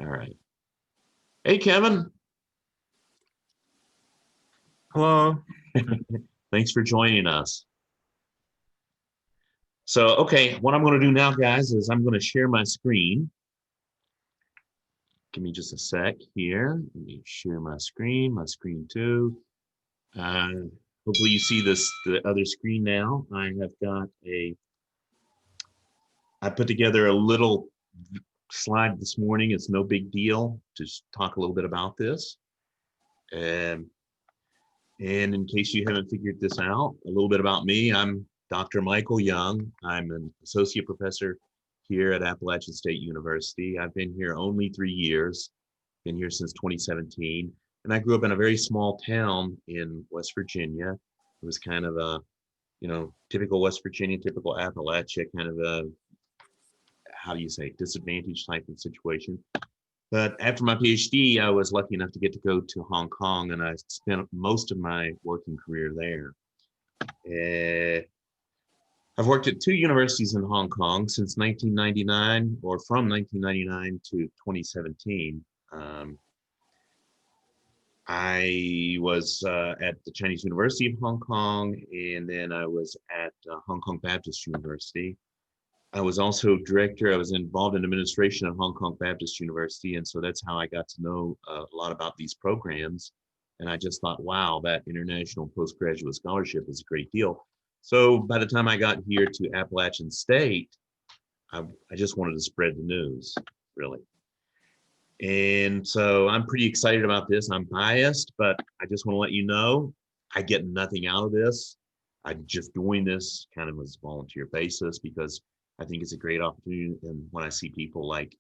All right. Hey, Kevin. Hello. Thanks for joining us. So, okay, what I'm going to do now, guys, is I'm going to share my screen. Give me just a sec here. Let me share my screen two. Hopefully you see the other screen now. I put together a little slide this morning. It's no big deal. Just talk a little bit about this. And in case you haven't figured this out, a little bit about me. I'm Dr. Michael Young. I'm an associate professor here at Appalachian State University. I've been here only 3 years, been here since 2017. And I grew up in a very small town in West Virginia. It was kind of a, typical West Virginia, typical Appalachia, kind of a, how do you say, disadvantaged type of situation. But after my PhD, I was lucky enough to get to go to Hong Kong, and I spent most of my working career there. I've worked at 2 universities in Hong Kong since 1999, or from 1999 to 2017. I was at the Chinese University of Hong Kong, and then I was at Hong Kong Baptist University. I was also I was involved in administration at Hong Kong Baptist University, and so that's how I got to know a lot about these programs. And I just thought, wow, that international postgraduate scholarship is a great deal. So by the time I got here to Appalachian State, I just wanted to spread the news, really. And so I'm pretty excited about this. I'm biased, but I just want to let you know, I get nothing out of this. I'm just doing this kind of as a volunteer basis because I think it's a great opportunity. And when I see people like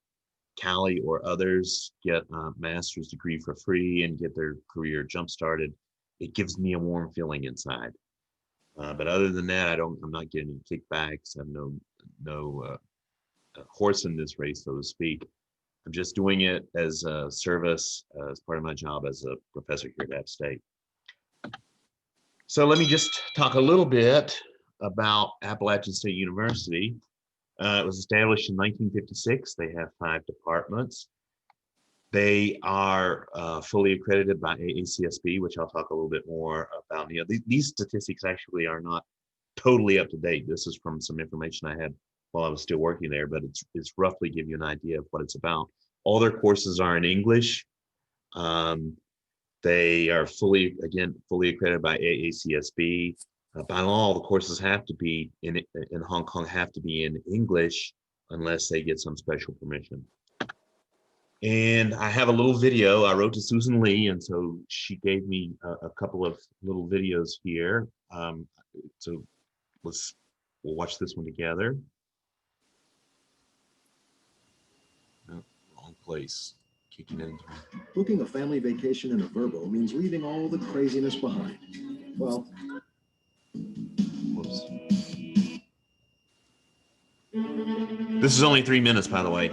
Callie or others get a master's degree for free and get their career jump-started, it gives me a warm feeling inside. But other than that, I'm not getting any kickbacks. I'm no horse in this race, so to speak. I'm just doing it as a service, as part of my job as a professor here at App State. So let me just talk a little bit about Appalachian State University. It was established in 1956. They have 5 departments. They are fully accredited by AACSB, which I'll talk a little bit more about. These statistics actually are not totally up to date. This is from some information I had while I was still working there, but it's roughly give you an idea of what it's about. All their courses are in English. They are fully accredited by AACSB. By law, the courses have to be in Hong Kong have to be in English unless they get some special permission. And I have a little video I wrote to Susan Lee, and so she gave me a couple of little videos here. So we'll watch this one together. No, wrong place. Kicking in. Booking a family vacation in a Vrbo means leaving all the craziness behind. Well, whoops. This is only 3 minutes, by the way.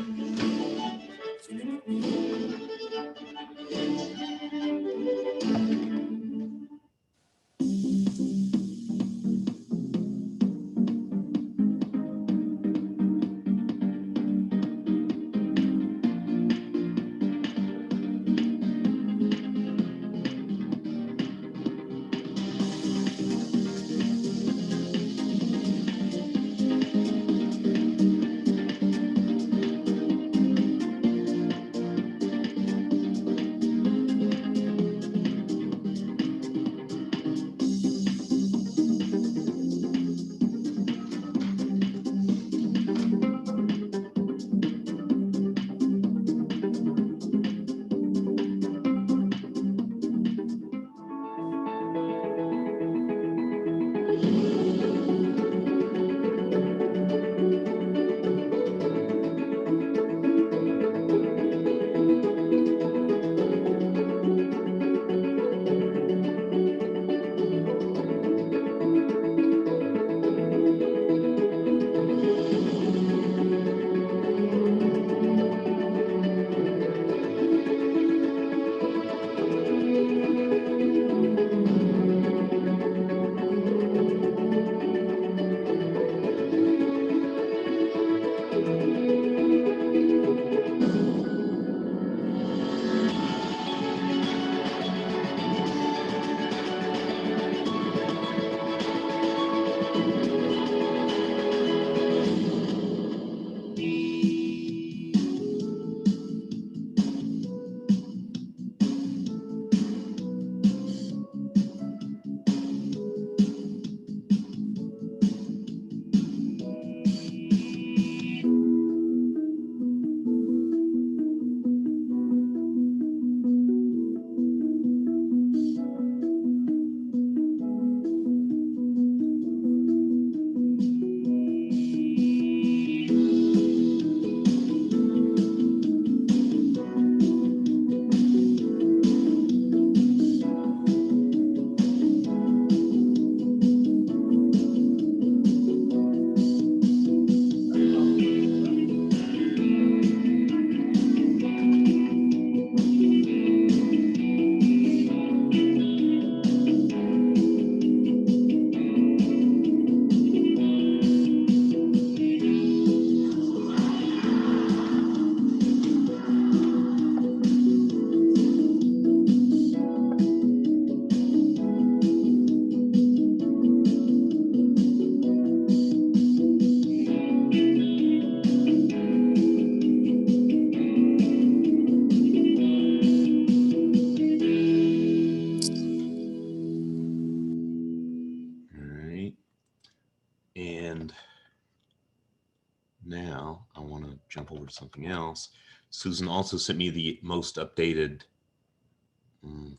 now, I want to jump over to something else. Susan also sent me the most updated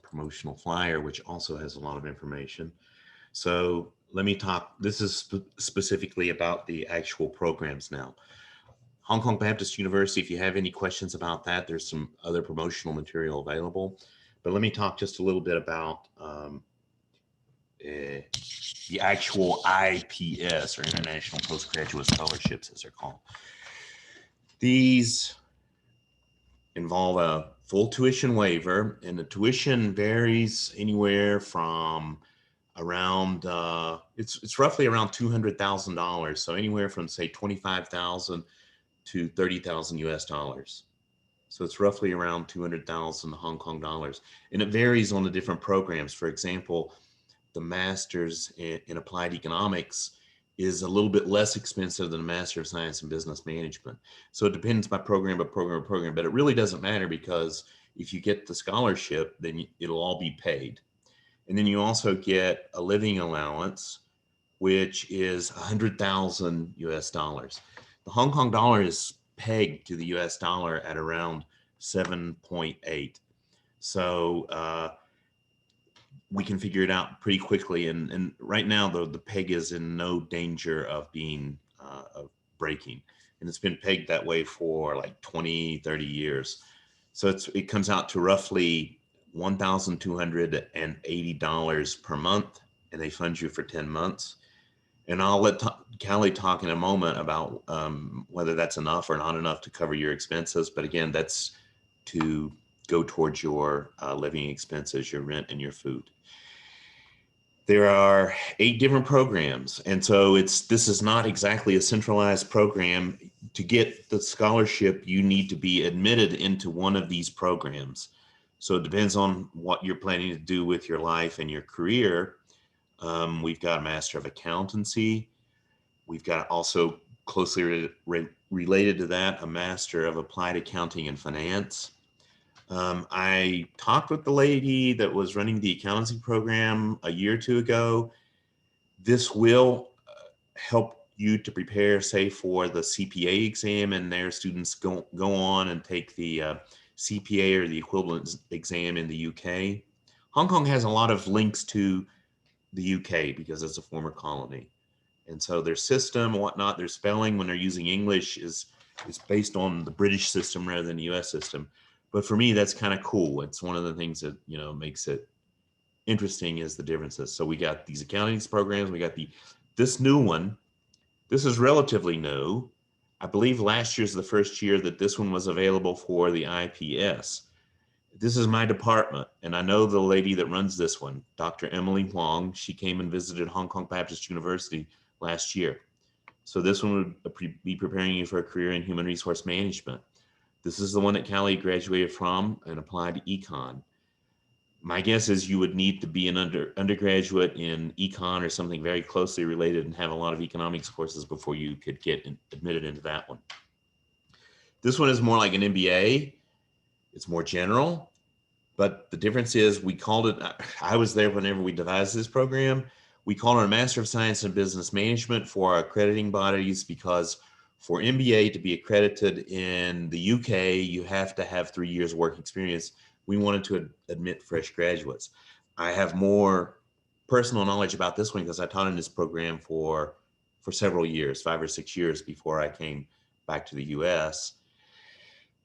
promotional flyer, which also has a lot of information. So let me talk. This is specifically about the actual programs now. Hong Kong Baptist University, if you have any questions about that, there's some other promotional material available. But let me talk just a little bit about the actual IPS, or International Postgraduate Scholarships, as they're called. These involve a full tuition waiver, and the tuition varies anywhere from around it's roughly around $200,000. So anywhere from say 25,000 to 30,000 US dollars. So it's roughly around 200,000 Hong Kong dollars, and it varies on the different programs. For example, the master's in applied economics is a little bit less expensive than a Master of Science in Business Management. So it depends by program, but it really doesn't matter, because if you get the scholarship, then it'll all be paid. And then you also get a living allowance, which is 100,000 US dollars. The Hong Kong dollar is pegged to the US dollar at around 7.8. So we can figure it out pretty quickly. And right now, the peg is in no danger of being of breaking. And it's been pegged that way for like 20, 30 years. So it comes out to roughly $1,280 per month, and they fund you for 10 months. And I'll let Callie talk in a moment about whether that's enough or not enough to cover your expenses. But again, that's to go towards your living expenses, your rent, and your food. There are 8 different programs. And so this is not exactly a centralized program. To get the scholarship, you need to be admitted into one of these programs. So it depends on what you're planning to do with your life and your career. We've got a Master of Accountancy. We've got also closely related to that, a Master of Applied Accounting and Finance. I talked with the lady that was running the accountancy program a year or two ago. This will help you to prepare, say, for the CPA exam, and their students go on and take the CPA or the equivalent exam in the UK. Hong Kong has a lot of links to the UK because it's a former colony. And so their system and whatnot, their spelling when they're using English is based on the British system rather than the US system. But for me, that's kind of cool. It's one of the things that, makes it interesting, is the differences. So we got these accounting programs. We got this new one. This is relatively new. I believe last year's the first year that this one was available for the IPS. This is my department, and I know the lady that runs this one, Dr. Emily Huang. She came and visited Hong Kong Baptist University last year. So this one would be preparing you for a career in human resource management. This is the one that Callie graduated from and applied to econ. My guess is you would need to be an undergraduate in econ or something very closely related and have a lot of economics courses before you could get admitted into that one. This one is more like an MBA. It's more general, but the difference is we called it, I was there whenever we devised this program, we called it a Master of Science in Business Management for our accrediting bodies, because for MBA to be accredited in the UK, you have to have 3 years work experience. We wanted to admit fresh graduates. I have more personal knowledge about this one because I taught in this program for several years, 5 or 6 years before I came back to the US.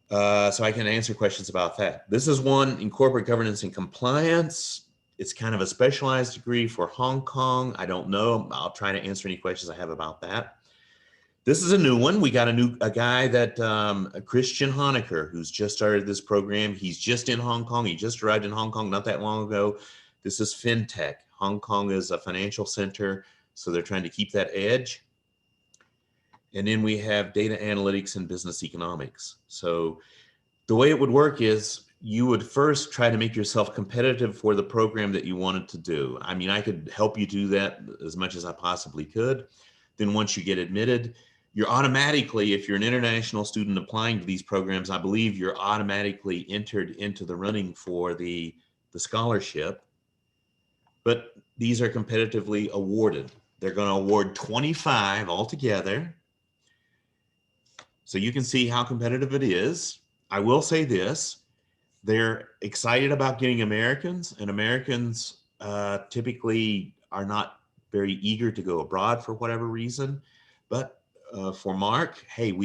So I can answer questions about that. This is one in corporate governance and compliance. It's kind of a specialized degree for Hong Kong. I don't know. I'll try to answer any questions I have about that. This is a new one. We got a guy that Christian Honecker, who's just started this program. He's just in Hong Kong. He just arrived in Hong Kong not that long ago. This is FinTech. Hong Kong is a financial center, so they're trying to keep that edge. And then we have data analytics and business economics. So the way it would work is you would first try to make yourself competitive for the program that you wanted to do. I mean, I could help you do that as much as I possibly could. Then once you get admitted, you're automatically, if you're an international student applying to these programs, I believe you're automatically entered into the running for the scholarship. But these are competitively awarded. They're going to award 25 altogether. So you can see how competitive it is. I will say this, they're excited about getting Americans, and Americans typically are not very eager to go abroad for whatever reason. But for Mark, hey,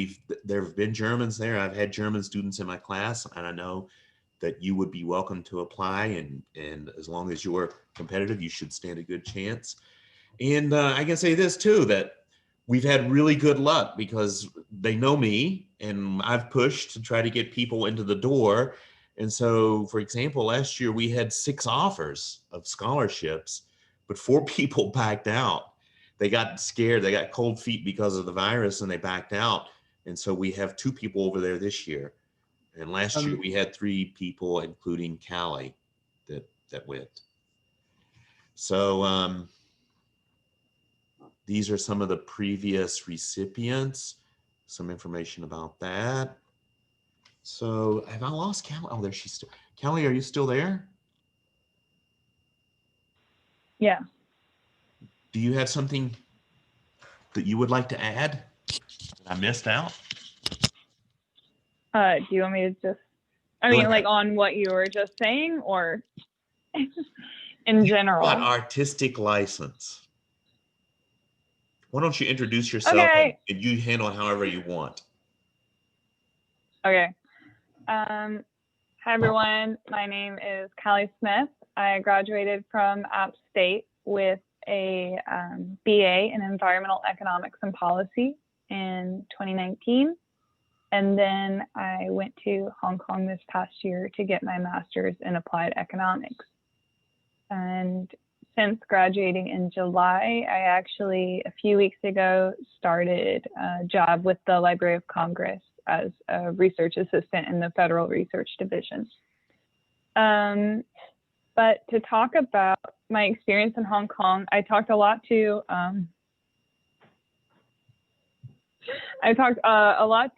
there have been Germans there. I've had German students in my class, and I know that you would be welcome to apply. And as long as you're competitive, you should stand a good chance. And I can say this too, that we've had really good luck because they know me and I've pushed to try to get people into the door. And so, for example, last year we had 6 offers of scholarships, but 4 people backed out. They got scared, they got cold feet because of the virus and they backed out. And so we have 2 people over there this year. And last year we had 3 people, including Callie, that went. So these are some of the previous recipients, some information about that. So have I lost Callie? Oh, there she's still. Callie, are you still there? Yeah. Do you have something that you would like to add that I missed out? Do you want me to just, I mean, like on what you were just saying, or in general? Got artistic license. Why don't you introduce yourself Okay. and you handle it however you want? Okay. Hi everyone. My name is Callie Smith. I graduated from App State with a BA in Environmental Economics and Policy in 2019. And then I went to Hong Kong this past year to get my master's in applied economics. And since graduating in July, I actually, a few weeks ago, started a job with the Library of Congress as a research assistant in the Federal Research Division. But to talk about my experience in Hong Kong, I talked a lot to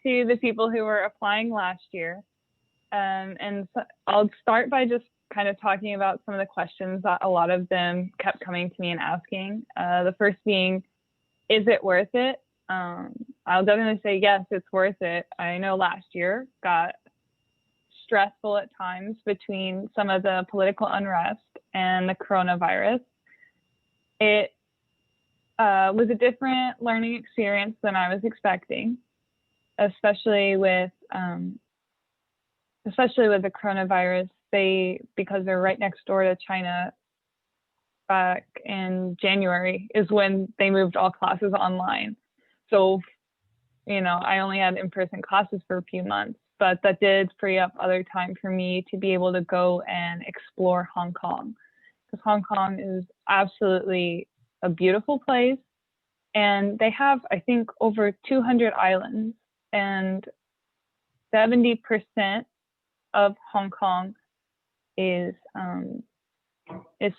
the people who were applying last year. And so I'll start by just kind of talking about some of the questions that a lot of them kept coming to me and asking. The first being, is it worth it? I'll definitely say yes, it's worth it. I know last year got stressful at times between some of the political unrest and the coronavirus. It was a different learning experience than I was expecting, especially with the coronavirus. Because they're right next door to China, back in January is when they moved all classes online. So, I only had in-person classes for a few months, but that did free up other time for me to be able to go and explore Hong Kong. Because Hong Kong is absolutely a beautiful place. And they have, I think, over 200 islands, and 70% of Hong Kong is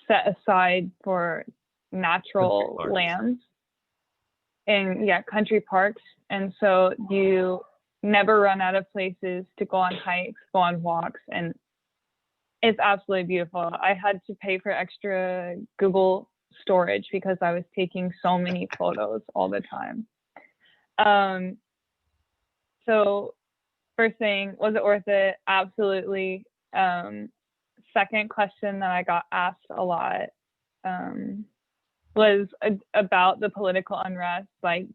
set aside for natural lands and country parks. And so you never run out of places to go on hikes, go on walks, and it's absolutely beautiful. I had to pay for extra Google storage because I was taking so many photos all the time. So first thing, was it worth it? Absolutely. Second question that I got asked a lot was about the political unrest. Like,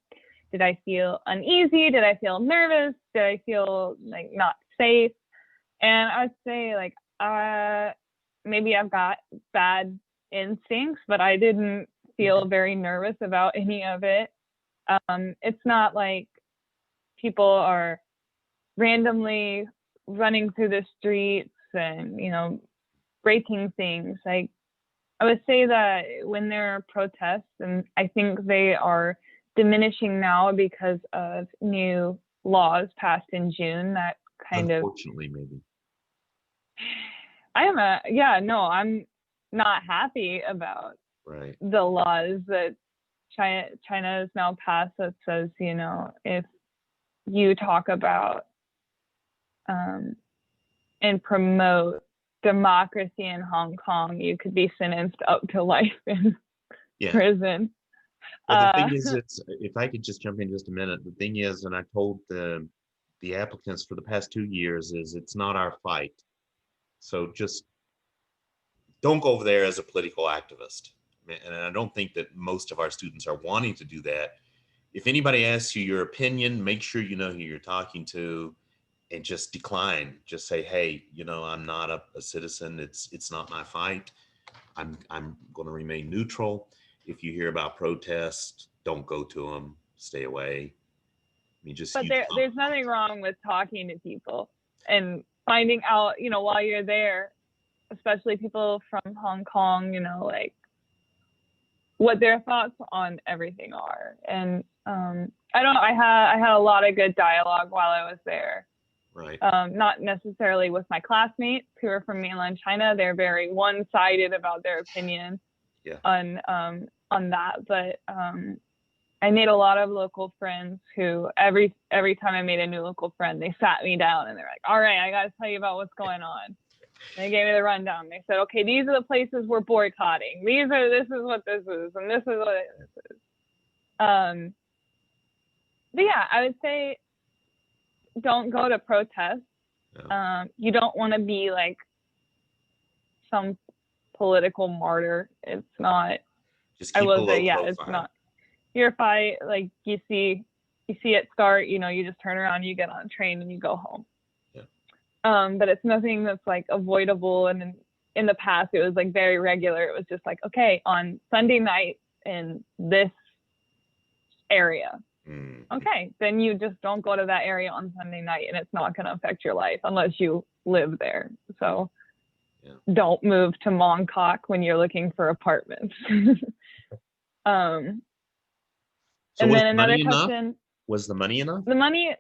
did I feel uneasy? Did I feel nervous? Did I feel like not safe? And I would say like, maybe I've got bad instincts, but I didn't feel very nervous about any of it. It's not like people are randomly running through the streets and, breaking things. Like, I would say that when there are protests, and I think they are diminishing now because of new laws passed in June that kind Unfortunately, maybe. I'm not happy about the laws that China has now passed that says, if you talk about and promote democracy in Hong Kong, you could be sentenced up to life in prison. Well, the thing is, if I could just jump in just a minute, the thing is, and I told the applicants for the past 2 years is it's not our fight. So just don't go over there as a political activist. And I don't think that most of our students are wanting to do that. If anybody asks you your opinion, make sure you know who you're talking to and just decline. Just say, hey, I'm not a citizen. It's not my fight. I'm going to remain neutral. If you hear about protests, don't go to them. Stay away. I mean, just But use there's nothing wrong with talking to people and finding out, while you're there, especially people from Hong Kong, like what their thoughts on everything are. And I don't know, I had a lot of good dialogue while I was there. Right. Not necessarily with my classmates who are from mainland China. They're very one-sided about their opinion on that. But I made a lot of local friends who every time I made a new local friend, they sat me down and they're like, all right, I got to tell you about what's going on. They gave me the rundown. They said, okay, these are the places we're boycotting. This is what this is, and this is what this is. But yeah, I would say don't go to protests. Yeah. You don't want to be like some political martyr. It's not. Just keep a low profile. It's not. Your fight, like you see it start. You just turn around, you get on a train, and you go home. But it's nothing that's like avoidable. And in the past, it was like very regular. It was just like, okay, on Sunday night in this area. Okay, then you just don't go to that area on Sunday night, and it's not going to affect your life unless you live there. So don't move to Mongkok when you're looking for apartments. So and then another question. Enough? Was the money enough? The money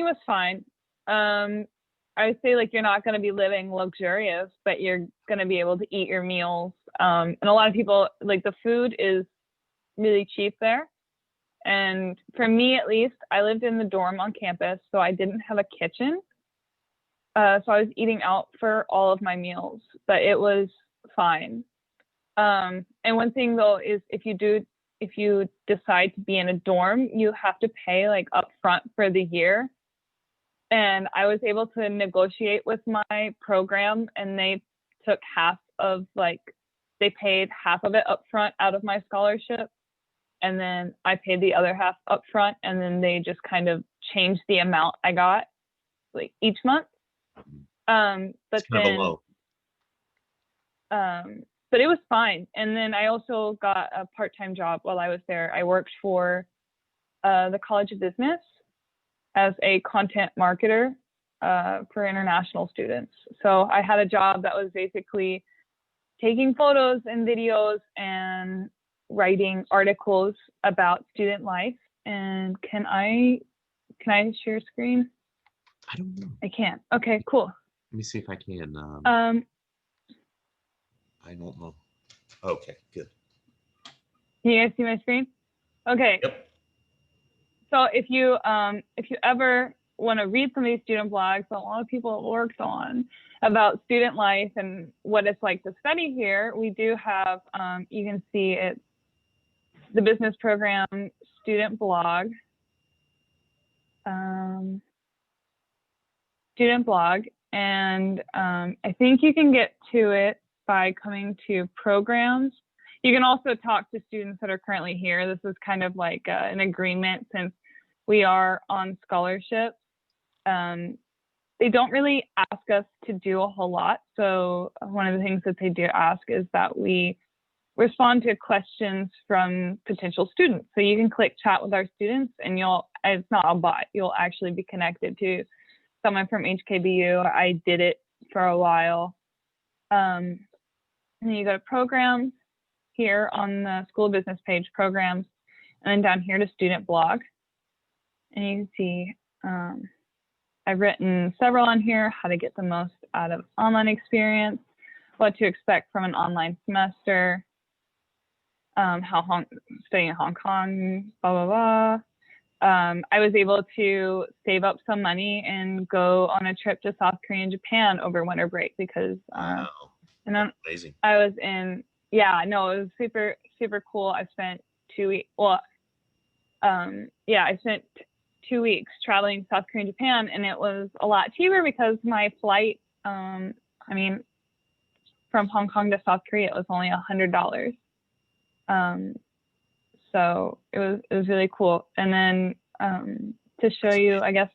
was fine. I would say like you're not going to be living luxurious, but you're going to be able to eat your meals. And a lot of people, like, the food is really cheap there. And for me, at least, I lived in the dorm on campus, so I didn't have a kitchen. So I was eating out for all of my meals, but it was fine. And one thing though is if you decide to be in a dorm, you have to pay like upfront for the year. And I was able to negotiate with my program, and they took they paid half of it upfront out of my scholarship. And then I paid the other half upfront, and then they just kind of changed the amount I got like each month. But it's kind of low. But it was fine. And then I also got a part-time job while I was there. I worked for the College of Business as a content marketer for international students. So I had a job that was basically taking photos and videos and writing articles about student life. And can I share screen? I don't know. I can't. Okay, cool. Let me see if I can. I don't know. Okay, good. Can you guys see my screen? Okay. Yep. So if you ever want to read some of these student blogs that a lot of people have worked on about student life and what it's like to study here, we do have, you can see it's the business program student blog. And I think you can get to it by coming to programs. You can also talk to students that are currently here. This is kind of like an agreement since we are on scholarship. They don't really ask us to do a whole lot. So one of the things that they do ask is that we respond to questions from potential students. So you can click chat with our students, and it's not a bot, you'll actually be connected to someone from HKBU. I did it for a while. And then you go to programs here on the school business page, programs, and then down here to student blog. And you can see I've written several on here: how to get the most out of online experience, what to expect from an online semester, how studying in Hong Kong, blah, blah, blah. I was able to save up some money and go on a trip to South Korea and Japan over winter break because wow. And then amazing. I was in, it was super, super cool. I spent 2 weeks, I spent 2 weeks traveling to South Korea and Japan, and it was a lot cheaper because my flight, from Hong Kong to South Korea, it was only $100. So it was really cool. And then to show you, I guess,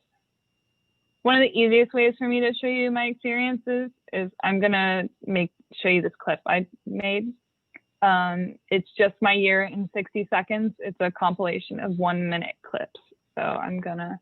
one of the easiest ways for me to show you my experiences is I'm gonna show you this clip I made. It's just my year in 60 seconds. It's a compilation of 1-minute clips. So I'm gonna.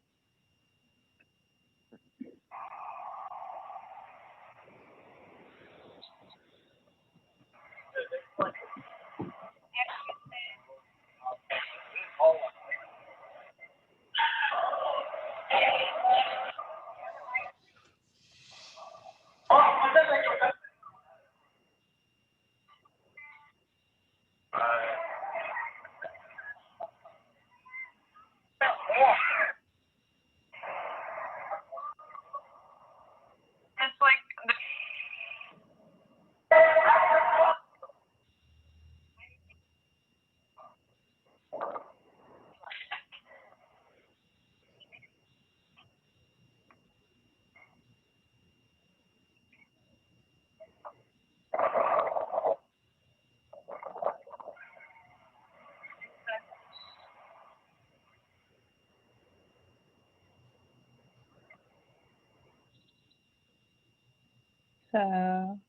So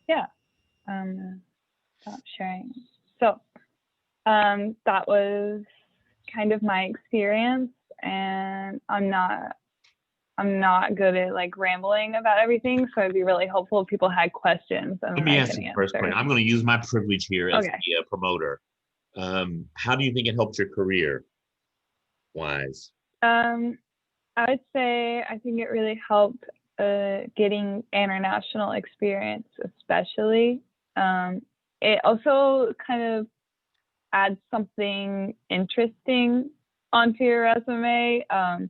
yeah, stop sharing. So that was kind of my experience, and I'm not good at like rambling about everything, so it'd be really helpful if people had questions. And Let me ask you the first question. I'm going to use my privilege here as the promoter. How do you think it helped your career wise? I would say I think it really helped getting international experience, especially. It also kind of adds something interesting onto your resume. I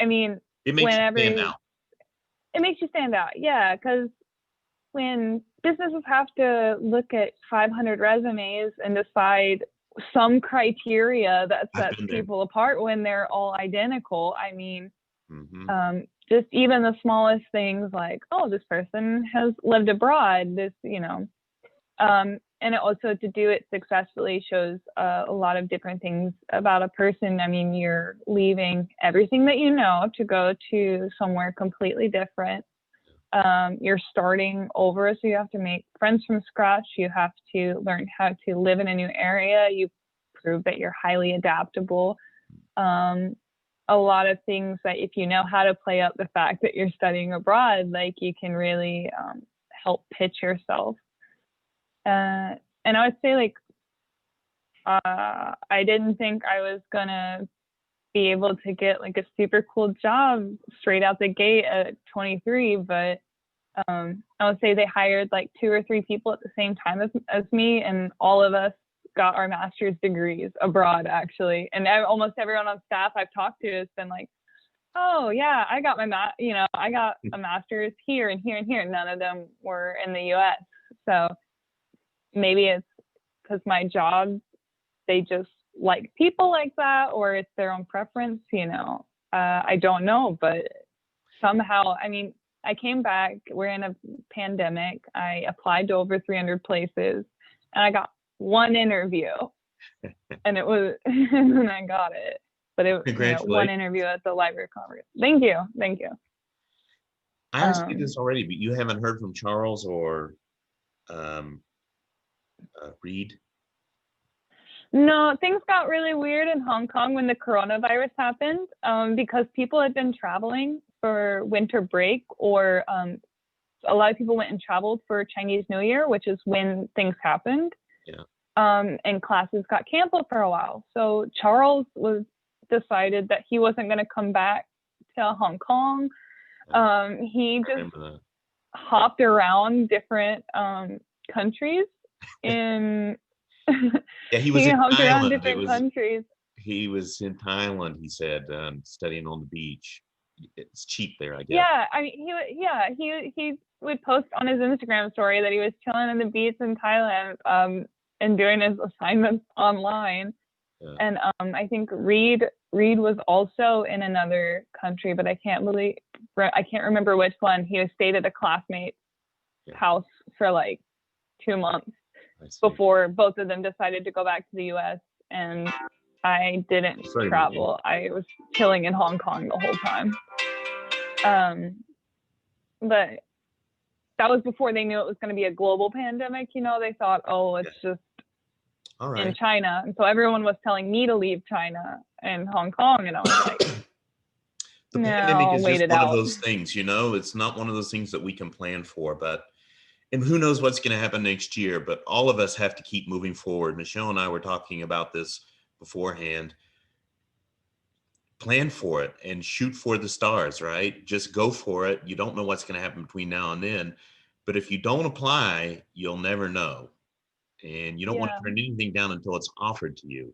mean, it makes you stand out. It makes you stand out, yeah, because when businesses have to look at 500 resumes and decide some criteria that sets people apart when they're all identical, I mean, just even the smallest things like, oh, this person has lived abroad, this, and also to do it successfully shows a lot of different things about a person. I mean, you're leaving everything that you know to go to somewhere completely different. You're starting over, so you have to make friends from scratch. You have to learn how to live in a new area. You prove that you're highly adaptable. A lot of things that if you know how to play up the fact that you're studying abroad, like you can really help pitch yourself. And I would say like, I didn't think I was gonna be able to get like a super cool job straight out the gate at 23, but I would say they hired like 2 or 3 people at the same time as me, and all of us got our master's degrees abroad actually. And almost everyone on staff I've talked to has been like, oh yeah, I got I got a master's here and here and here. None of them were in the US. So maybe it's because my job, they just like people like that, or it's their own preference, I don't know, but somehow, I mean, I came back, we're in a pandemic, I applied to over 300 places, and I got 1 interview, and it was, and then I got it, but it was 1 interview at the Library of Congress. Thank you. I asked you this already, but you haven't heard from Charles or Reed? No, things got really weird in Hong Kong when the coronavirus happened, because people had been traveling for winter break, or a lot of people went and traveled for Chinese New Year, which is when things happened. Yeah. And classes got canceled for a while. So Charles decided that he wasn't going to come back to Hong Kong. He just hopped around different countries in yeah, he was in Thailand. Different countries. He was in Thailand, he said, studying on the beach. It's cheap there, I guess. Yeah, I mean, he would post on his Instagram story that he was chilling on the beach in Thailand, and doing his assignments online. Yeah. And I think Reed was also in another country, but I can't remember which one. He stayed at a classmate's house for like 2 months before both of them decided to go back to the US, and I didn't travel. I was chilling in Hong Kong the whole time. But that was before they knew it was going to be a global pandemic. You know, they thought, oh, it's just in China. And so everyone was telling me to leave China and Hong Kong. And I was like, the pandemic is just one of those things, you know, it's not one of those things that we can plan for, and who knows what's going to happen next year, but all of us have to keep moving forward. Michelle and I were talking about this beforehand. Plan for it and shoot for the stars, right? Just go for it. You don't know what's going to happen between now and then, but if you don't apply, you'll never know. And you don't want to turn anything down until it's offered to you,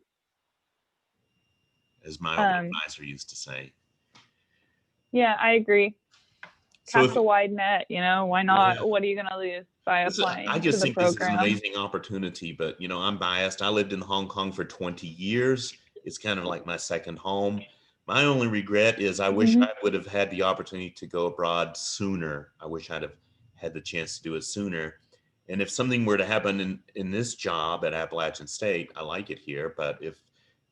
as my old advisor used to say. Yeah, I agree. Cast a wide net, you know, why not? Yeah. What are you going to lose by applying I just to the think program? This is an amazing opportunity, but, you know, I'm biased. I lived in Hong Kong for 20 years. It's kind of like my second home. My only regret is I wish I would have had the opportunity to go abroad sooner. I wish I'd have had the chance to do it sooner. And if something were to happen in this job at Appalachian State, I like it here. But if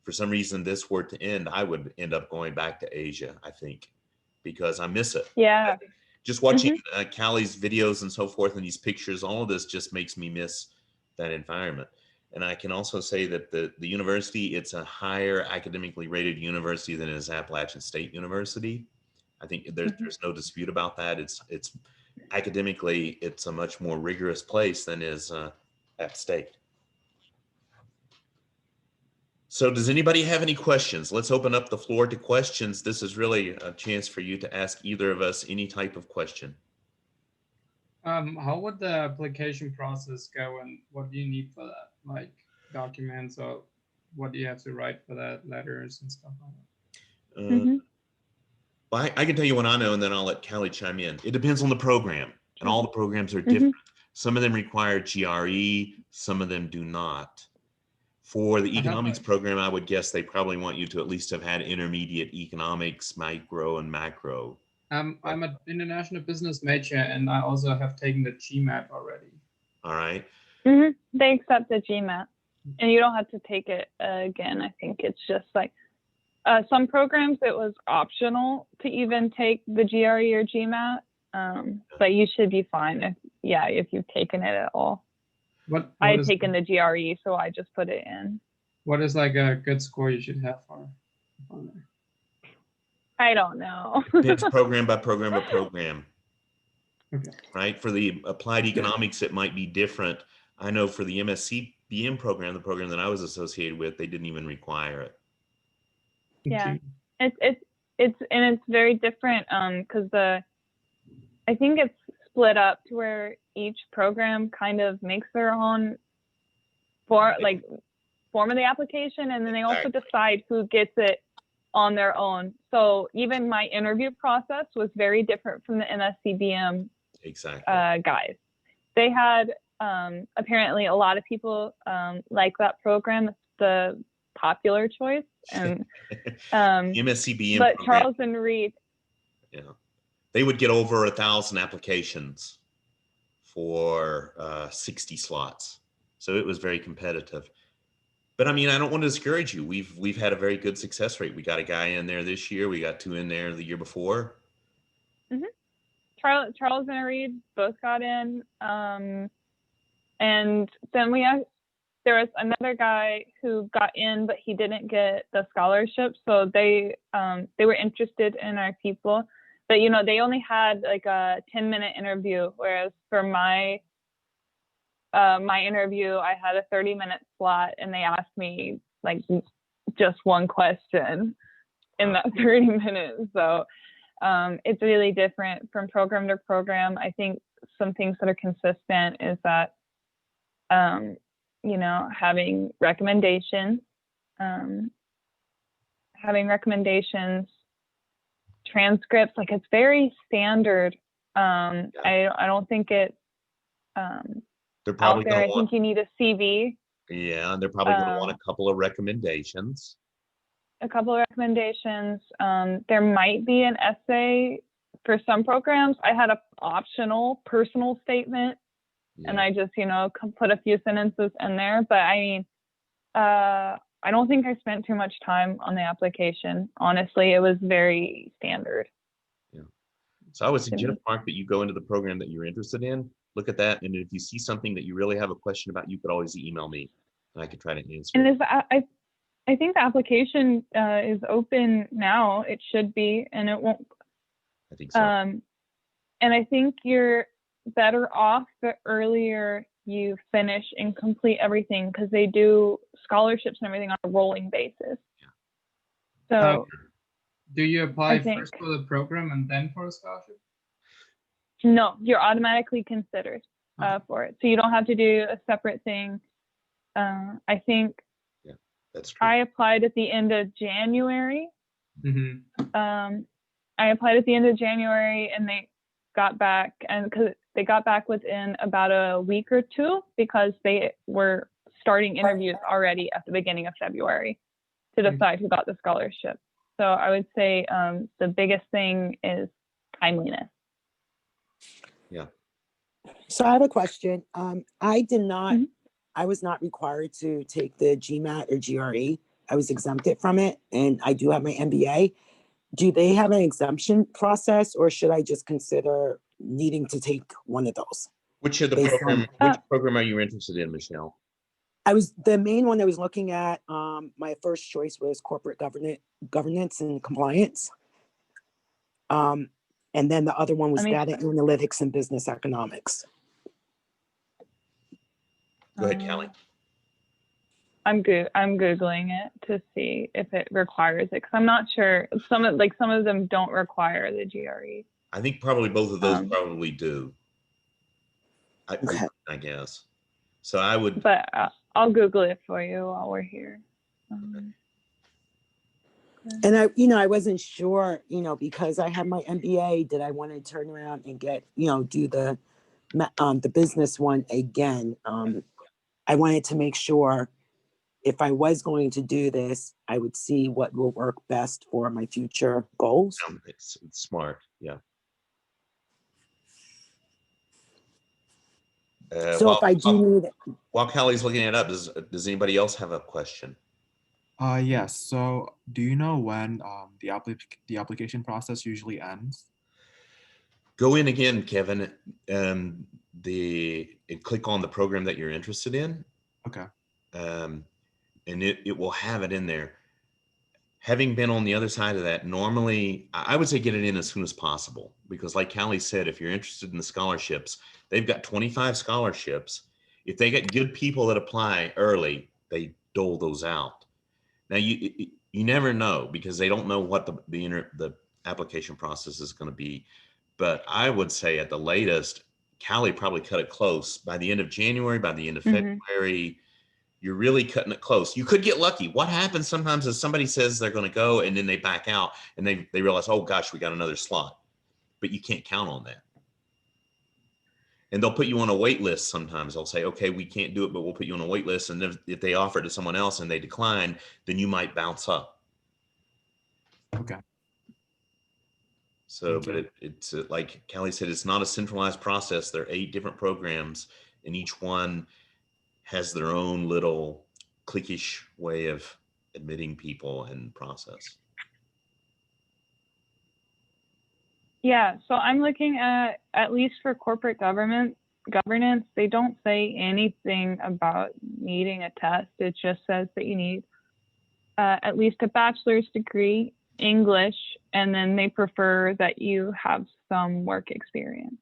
for some reason this were to end, I would end up going back to Asia, I think, because I miss it. Yeah. Just watching Callie's videos and so forth and these pictures, all of this just makes me miss that environment. And I can also say that the university, it's a higher academically rated university than is Appalachian State University. I think there's no dispute about that. It's academically, it's a much more rigorous place than is App State. So does anybody have any questions? Let's open up the floor to questions. This is really a chance for you to ask either of us any type of question. How would the application process go, and what do you need for that? Like documents, or what do you have to write for that, letters and stuff like that? Well, I can tell you what I know, and then I'll let Callie chime in. It depends on the program, and all the programs are different. Some of them require GRE, some of them do not. For the economics program, I would guess they probably want you to at least have had intermediate economics, micro, and macro. I'm an international business major, and I also have taken the GMAT already. All right. They accept the GMAT, and you don't have to take it again. I think it's just like some programs it was optional to even take the GRE or GMAT, but you should be fine if you've taken it at all. I had taken the GRE, so I just put it in. What is like a good score you should have for there? I don't know. It's program by program by program. Okay. Right? For the applied economics, it might be different. I know for the MSc-BM program, the program that I was associated with, they didn't even require it. Yeah, it's very different because I think it's split up to where each program kind of makes their own form of the application, and then they also decide who gets it on their own. So even my interview process was very different from the MSc-BM guys. They had apparently a lot of people like that program. It's the popular choice, and MSc-BM but program, Charles and Reed, they would get over 1,000 applications for 60 slots. So it was very competitive. But I mean, I don't want to discourage you. We've had a very good success rate. We got a guy in there this year. We got 2 in there the year before. Charles and Reed both got in. And then there was another guy who got in, but he didn't get the scholarship. So they were interested in our people. But, you know, they only had like a 10-minute interview, whereas for my interview, I had a 30-minute slot, and they asked me like just one question in that 30 minutes. So it's really different from program to program. I think some things that are consistent is that, you know, having recommendations, transcripts, like it's very standard. I don't think it they're probably out there. I think you need a CV. Yeah, and they're probably going to want Um, a couple of recommendations. a couple of recommendations. There might be an essay for some programs. I had an optional personal statement, and Yeah. I just, put a few sentences in there. But I mean, I don't think I spent too much time on the application. Honestly, it was very standard So I would to suggest, me. Mark, that you go into the program that you're interested in, look at that, and if you see something that you really have a question about, you could always email me, and I could try to answer And it. I think the application is open now. It should be, and it won't. I think so. And I think you're better off the earlier you finish and complete everything, because they do scholarships and everything on a rolling basis. So Do you apply I think- first for the program and then for a scholarship? no, you're automatically considered for it. So you don't have to do a separate thing. I think That's true. I applied at the end of January. Mm-hmm. I applied at the end of January, and they got back, and because they got back within about a week or two, because they were starting interviews already at the beginning of February to decide who got the scholarship. So I would say the biggest thing is timeliness. Yeah. So I have a question. I did not, Mhm. I was not required to take the GMAT or GRE. I was exempted from it, and I do have my MBA. Do they have an exemption process, or should I just consider needing to take one of those? Which of the Based program? on- Which program are you interested in, Michelle? The main one I was looking at, my first choice was corporate governance and compliance. And then the other one was data analytics and business economics. Go ahead, Callie. I'm Googling it to see if it requires it, because I'm not sure. Some of them don't require the GRE. I think probably both of those probably do. Okay. I guess. So I would. But I'll Google it for you while we're here. And I wasn't sure, because I had my MBA, did I want to turn around and get, do the business one again? I wanted to make sure if I was going to do this, I would see what will work best for my future goals. It's smart. Yeah. So if I do need it. While Callie's looking it up, does anybody else have a question? Yes. So do you know when the application process usually ends? Go in again, Kevin, and click on the program that you're interested in. Okay. And it will have it in there. Having been on the other side of that, normally I would say get it in as soon as possible, because like Callie said, if you're interested in the scholarships, they've got 25 scholarships. If they get good people that apply early, they dole those out. Now you never know, because they don't know what the application process is going to be. But I would say at the latest, Callie probably cut it close by the end of January, by the end of February. You're really cutting it close. You could get lucky. What happens sometimes is somebody says they're going to go, and then they back out, and they realize, oh gosh, we got another slot. But you can't count on that. And they'll put you on a wait list. Sometimes they'll say, okay, we can't do it, but we'll put you on a wait list. And if they offer it to someone else and they decline, then you might bounce up. Okay. So, but it's like Callie said, it's not a centralized process. There are 8 different programs, and each one has their own little cliquish way of admitting people and process. Yeah, so I'm looking at least for corporate governance, they don't say anything about needing a test. It just says that you need at least a bachelor's degree, English, and then they prefer that you have some work experience.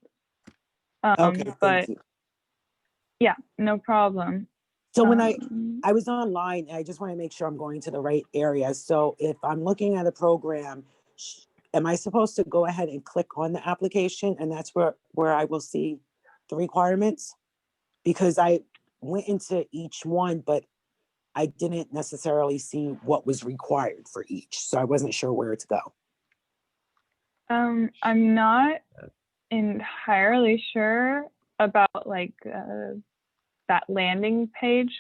Okay, but thank you. Yeah, no problem. So when I was online, I just want to make sure I'm going to the right area. So if I'm looking at a program, am I supposed to go ahead and click on the application, and that's where I will see the requirements? Because I went into each one, but I didn't necessarily see what was required for each. So I wasn't sure where to go. I'm not entirely sure about that landing page.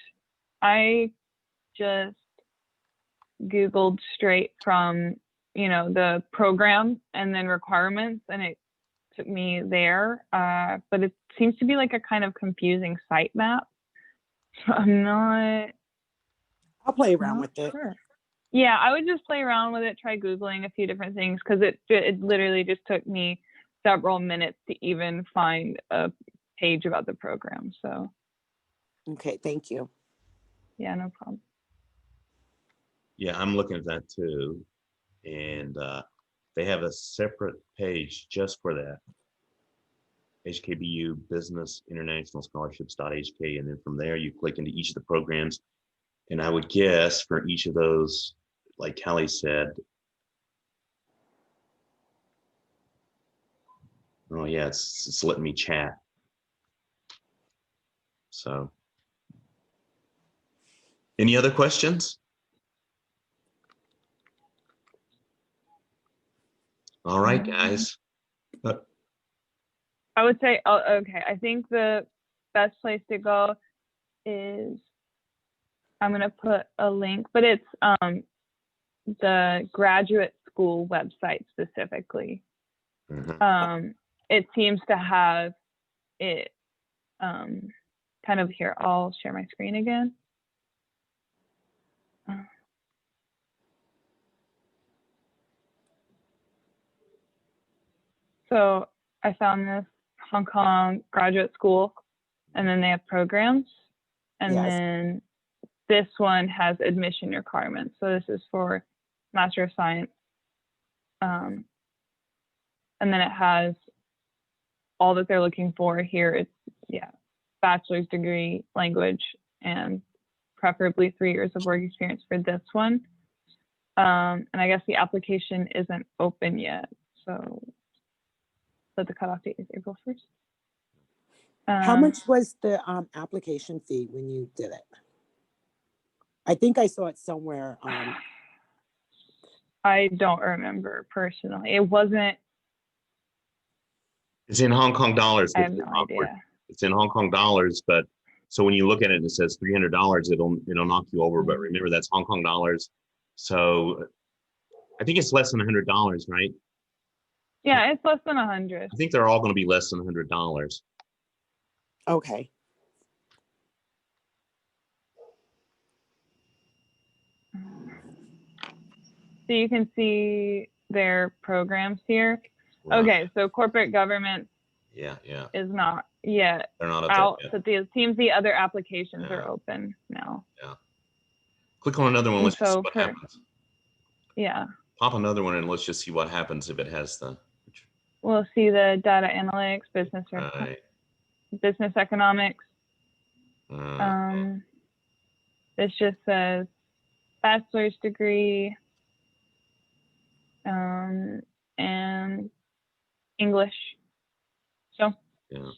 I just Googled straight from, the program and then requirements, and it took me there. But it seems to be like a kind of confusing sitemap. So I'll play around not with it. sure. Yeah, I would just play around with it, try Googling a few different things, because it literally just took me several minutes to even find a page about the program. So Okay, thank you. yeah, no problem. Yeah, I'm looking at that too. And they have a separate page just for that. HKBU Business International Scholarships.hk. And then from there, you click into each of the programs. And I would guess for each of those, like Callie said, oh yeah, it's letting me chat. So, any other questions? All right, guys. I would say, okay, I think the best place to go is, I'm going to put a link, but it's the graduate school website specifically. It seems to have it kind of here. I'll share my screen again. So I found this Hong Kong graduate school, and then they have programs, and Yes. then this one has admission requirements. So this is for Master of Science. And then it has all that they're looking for here. It's, bachelor's degree, language, and preferably 3 years of work experience for this one. And I guess the application isn't open yet. So the cutoff date is April 1st. How much was the application fee when you did it? I think I saw it somewhere. I don't remember personally. It wasn't. It's in Hong Kong dollars. I have no idea. It's in Hong Kong dollars, but so when you look at it and it says $300, it'll knock you over. But remember, that's Hong Kong dollars. So I think it's less than $100, right? Yeah, it's less than 100. I think they're all going to be less than $100. Okay. So you can see their programs here. Right. Okay, so corporate government Yeah. is not yet They're not up out. there yet. So it seems the other applications are open now. Click on another one. And Let's just see so what happens. Yeah. Pop another one and let's just see what happens if it has the. We'll see the data analytics, business economics. This just says bachelor's degree and English. So yeah.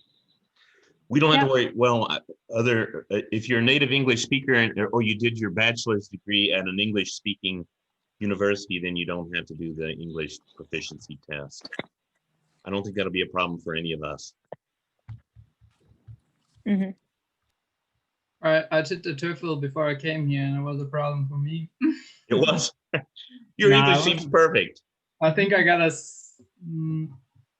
We don't have to worry. Well, if you're a native English speaker or you did your bachelor's degree at an English speaking university, then you don't have to do the English proficiency test. I don't think that'll be a problem for any of us. Mm-hmm. I took the TOEFL before I came here, and it was a problem for me. It was. Your English seems perfect. I think I got a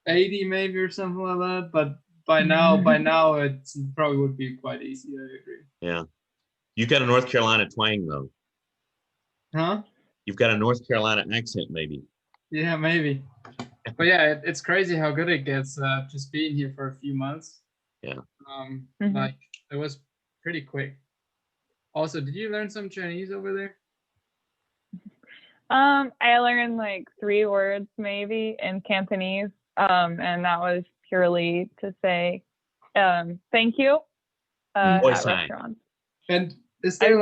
80 maybe or something like that, but by now it probably would be quite easy. I agree. Yeah, you've got a North Carolina twang though. Huh? You've got a North Carolina accent, maybe. Yeah, maybe. But yeah, it's crazy how good it gets just being here for a few months. Yeah. Like it was pretty quick. Also, did you learn some Chinese over there? I learned like 3 words maybe in Cantonese, and that was purely to say thank you at restaurants. And is there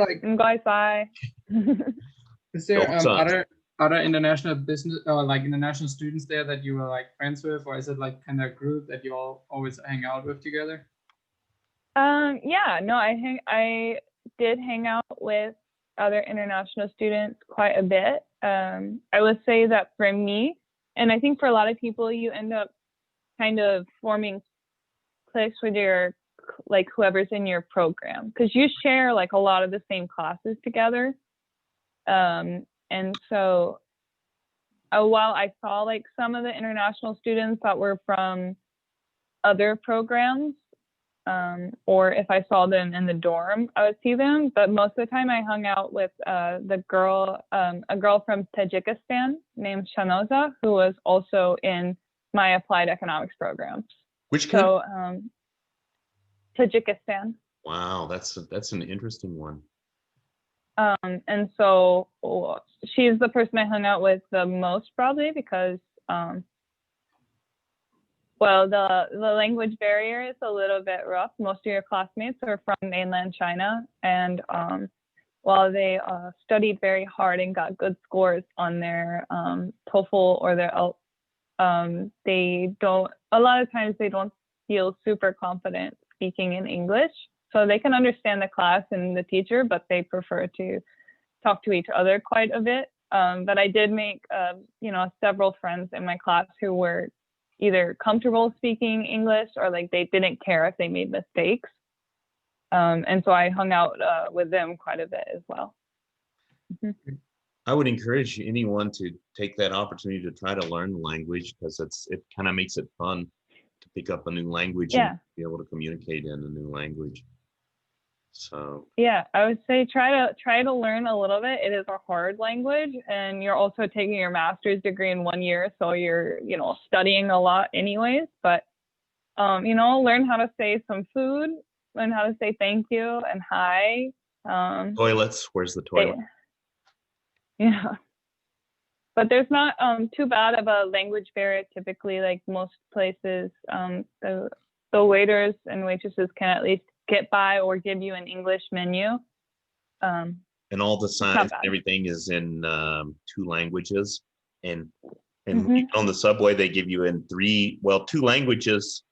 is there other international business or like international students there that you were like friends with, or is it like kind of a group that you all always hang out with together? Yeah, no, I did hang out with other international students quite a bit. I would say that for me, and I think for a lot of people, you end up kind of forming cliques with your like whoever's in your program, because you share like a lot of the same classes together. And so while I saw like some of the international students that were from other programs, or if I saw them in the dorm, I would see them. But most of the time I hung out with a girl from Tajikistan named Shanoza, who was also in my applied economics program. Which country? So Tajikistan. Wow, that's an interesting one. And so she's the person I hung out with the most, probably because well, the language barrier is a little bit rough. Most of your classmates are from mainland China, and while they studied very hard and got good scores on their TOEFL or their they don't, a lot of times they don't feel super confident speaking in English. So they can understand the class and the teacher, but they prefer to talk to each other quite a bit. But I did make, several friends in my class who were either comfortable speaking English or like they didn't care if they made mistakes. And so I hung out with them quite a bit as well. Mm-hmm. I would encourage anyone to take that opportunity to try to learn the language, because it kind of makes it fun to pick up a new language and be able to communicate in a new language. So yeah, I would say try to learn a little bit. It is a hard language, and you're also taking your master's degree in 1 year, so you're studying a lot anyways. But learn how to say some food, learn how to say thank you and hi. Toilets, where's the toilet? Yeah, but there's not too bad of a language barrier typically. Like most places, the waiters and waitresses can at least get by or give you an English menu. And all the signs and everything is in 2 languages. And on the subway, they give you in 2 languages.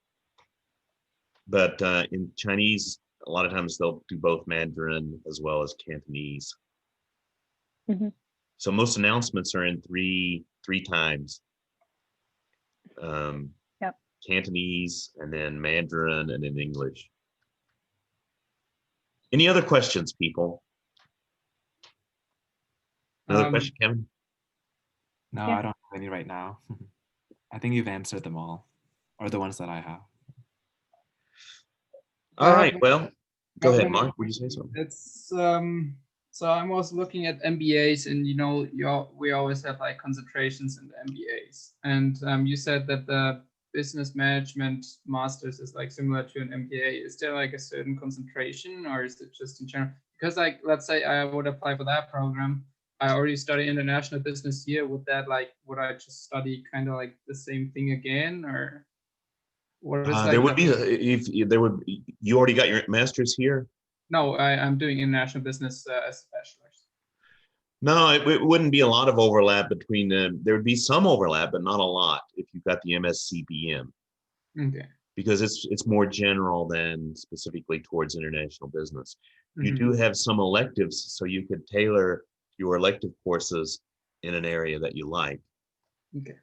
But in Chinese, a lot of times they'll do both Mandarin as well as Cantonese. Mm-hmm. So most announcements are in three times. Cantonese, and then Mandarin, and then English. Any other questions, people? Another question, Kevin? No, I don't have any right now. I think you've answered them all, or the ones that I have. All right, well, go ahead, Mark. Would you say something? It's so I'm also looking at MBAs, and we always have like concentrations in the MBAs, and you said that the business management masters is like similar to an MBA. Is there like a certain concentration, or is it just in general? Because like, let's say I would apply for that program, I already study international business here. Would I just study kind of like the same thing again, or what is there would be you already got your master's here? No, I'm doing international business as a bachelor's. No, it wouldn't be a lot of overlap between them. There would be some overlap, but not a lot if you've got the MSCBM. Okay. Because it's more general than specifically towards international business. You do have some electives, so you could tailor your elective courses in an area that you like. Okay.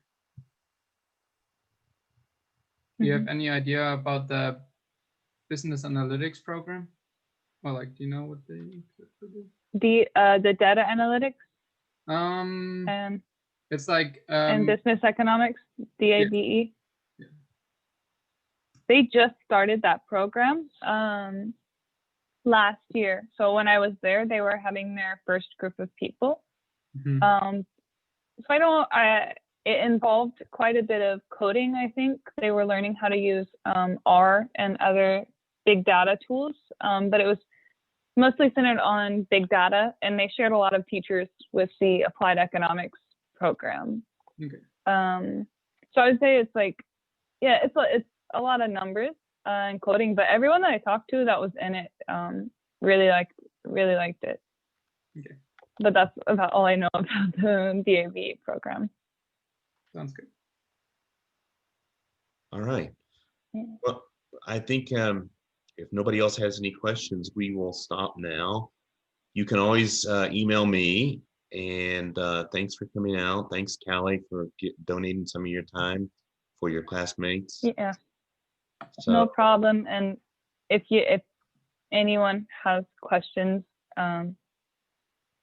Do you have any idea about the business analytics program? Or like, do you know what they do? The data analytics. And it's like and business economics, DABE. Yeah. They just started that program last year. So when I was there, they were having their first group of people. So it involved quite a bit of coding. I think they were learning how to use R and other big data tools, but it was mostly centered on big data, and they shared a lot of teachers with the applied economics program. Okay. So I would say it's like, it's a lot of numbers and coding, but everyone that I talked to that was in it really liked it. Okay. But that's about all I know about the DAV program. Sounds good. All right. Yeah. Well, I think if nobody else has any questions, we will stop now. You can always email me, and thanks for coming out. Thanks, Callie, for donating some of your time for your classmates. Yeah, So, no problem. And if anyone has questions,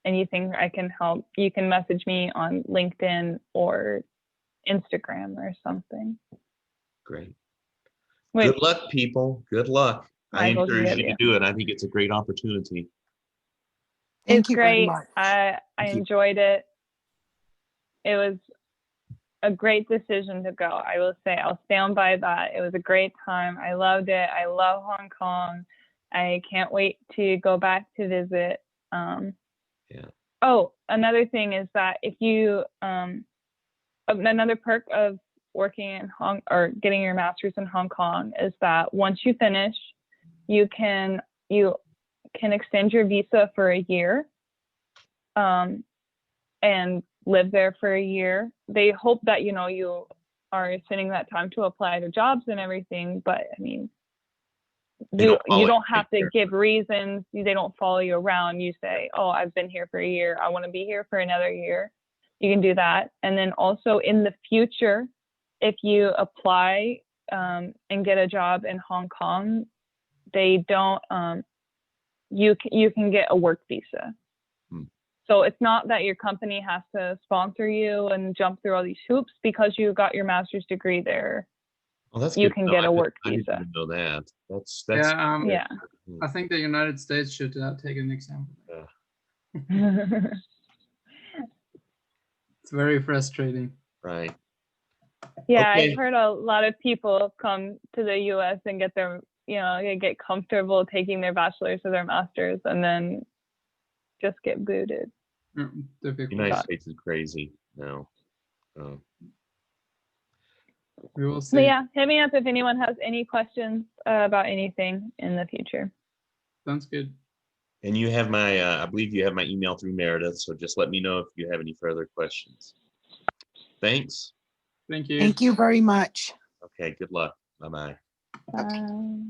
anything I can help, you can message me on LinkedIn or Instagram or something. Great. Wait, Good luck, people. Good luck. I Michael can encourage get you to you. do it. I think it's a great opportunity. Thank It's you very great. much. I Thank you. enjoyed it. It was a great decision to go. I will say, I'll stand by that. It was a great time. I loved it. I love Hong Kong. I can't wait to go back to visit. Yeah. Oh, another thing is that if you, another perk of working in getting your master's in Hong Kong is that once you finish, you can extend your visa for a year, and live there for a year. They hope that, you know, you are spending that time to apply to jobs and everything, but I mean, you don't have to give reasons. They don't follow you around. You say, oh, I've been here for a year. I want to be here for another year. You can do that. And then also in the future, if you apply and get a job in Hong Kong, they don't, you can get a work visa. So it's not that your company has to sponsor you and jump through all these hoops because you got your master's degree there. Well, that's You good. can No, get a work I didn't visa. even know that. That's Yeah, Yeah. I think the United States should take an example. It's very frustrating. Right. Yeah, Okay. I've heard a lot of people come to the US and get their, you know, they get comfortable taking their bachelor's or their master's and then just get booted. Difficult. United States is crazy now. We will see. But yeah, hit me up if anyone has any questions about anything in the future. Sounds good. And you have my, I believe you have my email through Meredith, so just let me know if you have any further questions. Thanks. Thank you. Thank you very much. Okay, good luck. Bye-bye. Bye.